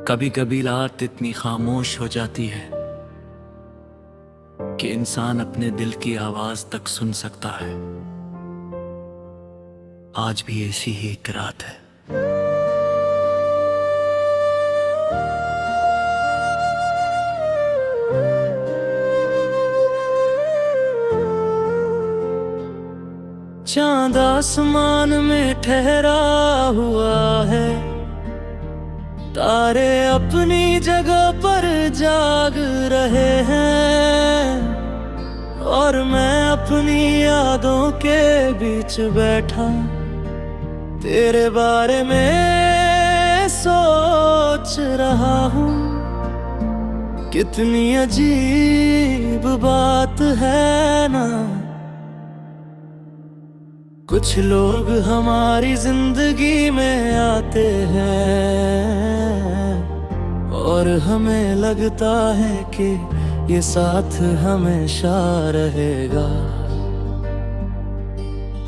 कभी कभी रात इतनी खामोश हो जाती है कि इंसान अपने दिल की आवाज तक सुन सकता है। आज भी ऐसी ही एक रात है। चांद आसमान में ठहरा हुआ है, तारे अपनी जगह पर जाग रहे हैं और मैं अपनी यादों के बीच बैठा तेरे बारे में सोच रहा हूँ। कितनी अजीब बात है ना, कुछ लोग हमारी जिंदगी में आते हैं और हमें लगता है कि ये साथ हमेशा रहेगा।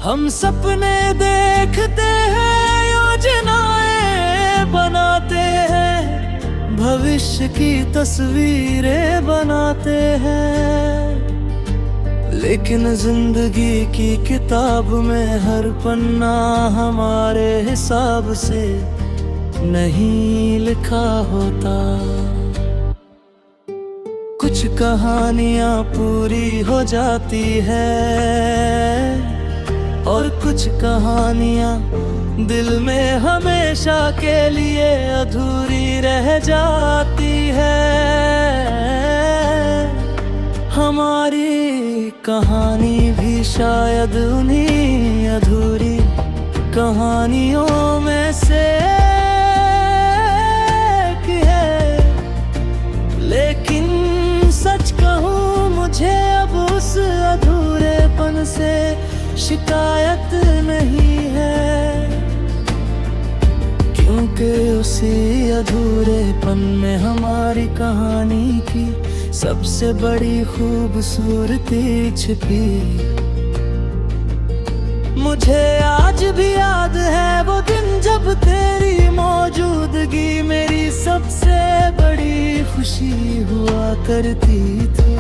हम सपने देखते हैं, योजनाएं बनाते हैं, भविष्य की तस्वीरें बनाते हैं, लेकिन जिंदगी की किताब में हर पन्ना हमारे हिसाब से नहीं लिखा होता। कुछ कहानियां पूरी हो जाती है और कुछ कहानियां दिल में हमेशा के लिए अधूरी रह जाती है। हमारी कहानी भी शायद उन्हीं अधूरी कहानियों में से एक है, लेकिन सच कहूँ मुझे अब उस अधूरेपन से शिकायत नहीं है, क्योंकि उसी अधूरेपन में हमारी कहानी की सबसे बड़ी खूबसूरती छिपी। मुझे आज भी याद है वो दिन जब तेरी मौजूदगी मेरी सबसे बड़ी खुशी हुआ करती थी।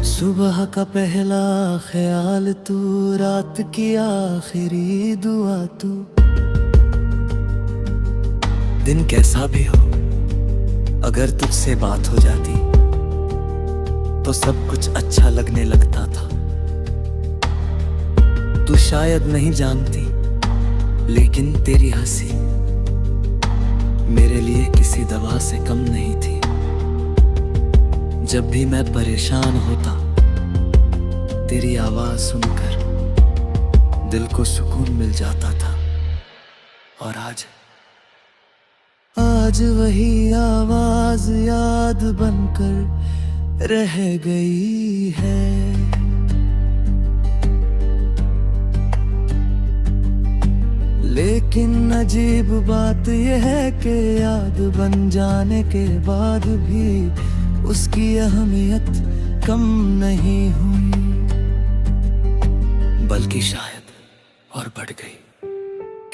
सुबह का पहला ख्याल तू, रात की आखिरी दुआ तू। दिन कैसा भी हो, अगर तुझसे बात हो जाती तो सब कुछ अच्छा लगने लगता था। तू शायद नहीं जानती, लेकिन तेरी हंसी मेरे लिए किसी दवा से कम नहीं थी। जब भी मैं परेशान होता, तेरी आवाज सुनकर दिल को सुकून मिल जाता था। और आज वही आवाज याद बनकर रह गई है। लेकिन अजीब बात यह है कि याद बन जाने के बाद भी उसकी अहमियत कम नहीं हुई, बल्कि शायद और बढ़ गई।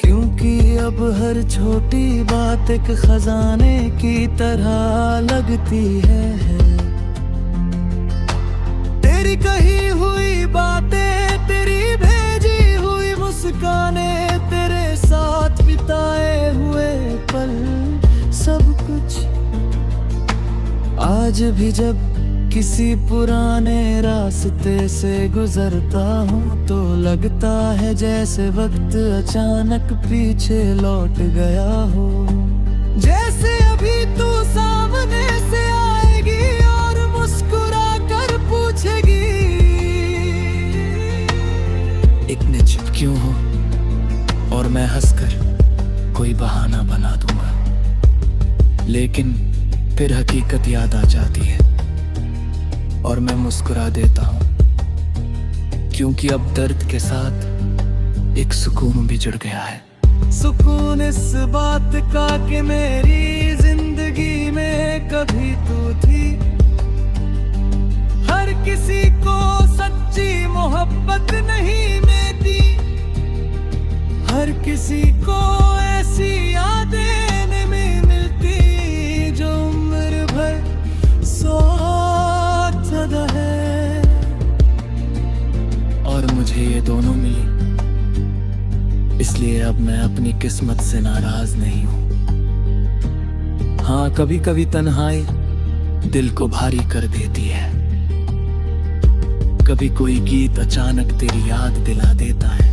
क्योंकि अब हर छोटी बात एक खजाने की तरह लगती है। तेरी कही हुई बातें, तेरी भेजी हुई मुस्कानें, तेरे साथ बिताए हुए पल, सब कुछ आज भी जब किसी पुराने रास्ते से गुजरता हूँ तो लगता है जैसे वक्त अचानक पीछे लौट गया हो। जैसे अभी तू सामने से आएगी और मुस्कुरा कर पूछेगी, इतने चुप क्यों हो, और मैं हंसकर कोई बहाना बना दूंगा। लेकिन फिर हकीकत याद आ जाती है और मैं मुस्कुरा देता हूँ, क्योंकि अब दर्द के साथ एक सुकून भी जुड़ गया है। सुकून इस बात का कि मेरी जिंदगी में कभी तू थी। हर किसी को सच्ची मोहब्बत नहीं मिलती, हर किसी को ऐसी यादें नहीं किस्मत से नाराज नहीं हूं। हाँ, कभी कभी तन्हाई दिल को भारी कर देती है। कभी कोई गीत अचानक तेरी याद दिला देता है।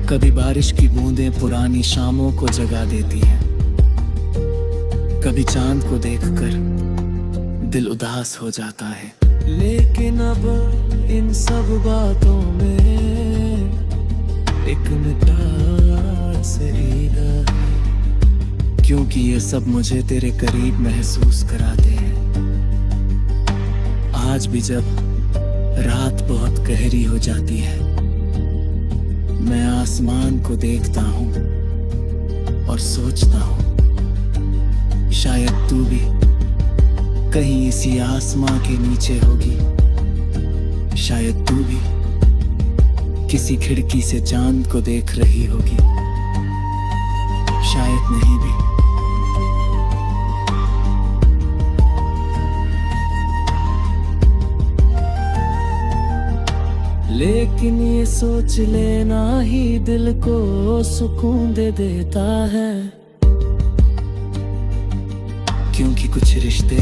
कभी बारिश की बूंदें पुरानी शामों को जगा देती है। कभी चांद को देखकर दिल उदास हो जाता है। लेकिन अब इन सब बातों में एक मिठास है, क्योंकि ये सब मुझे तेरे करीब महसूस कराते हैं। आज भी जब रात बहुत गहरी हो जाती है, मैं आसमान को देखता हूँ और सोचता हूँ, शायद तू भी कहीं इसी आसमां के नीचे होगी। शायद तू भी किसी खिड़की से चांद को देख रही होगी। शायद नहीं भी। लेकिन ये सोच लेना ही दिल को सुकून दे देता है, क्योंकि कुछ रिश्ते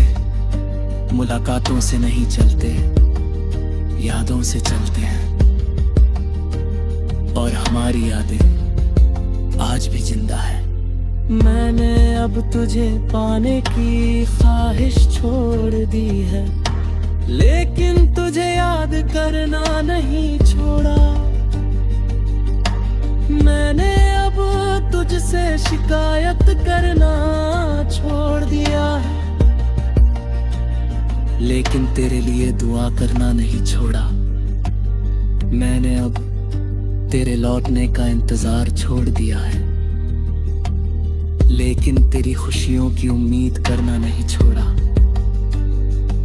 मुलाकातों से नहीं चलते, यादों से चलते हैं। और हमारी यादें आज भी जिंदा है। मैंने अब तुझे पाने की ख्वाहिश छोड़ दी है, लेकिन तुझे याद करना नहीं छोड़ा। मैंने अब तुझसे शिकायत करना छोड़ दिया है, लेकिन तेरे लिए दुआ करना नहीं छोड़ा। मैंने अब तेरे लौटने का इंतजार छोड़ दिया है, लेकिन तेरी खुशियों की उम्मीद करना नहीं छोड़ा।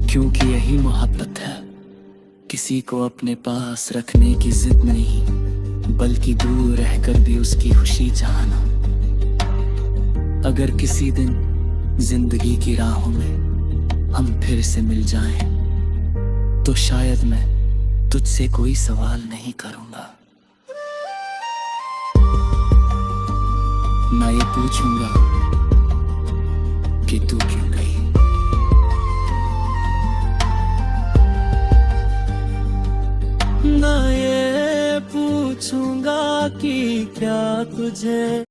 क्योंकि यही मोहब्बत है, किसी को अपने पास रखने की जिद नहीं, बल्कि दूर रहकर भी उसकी खुशी चाहना। अगर किसी दिन जिंदगी की राहों में हम फिर से मिल जाएं, तो शायद मैं तुझसे कोई सवाल नहीं करूंगा। ना ये पूछूंगा कि तू क्यों गई। ना ये पूछूंगा कि क्या तुझे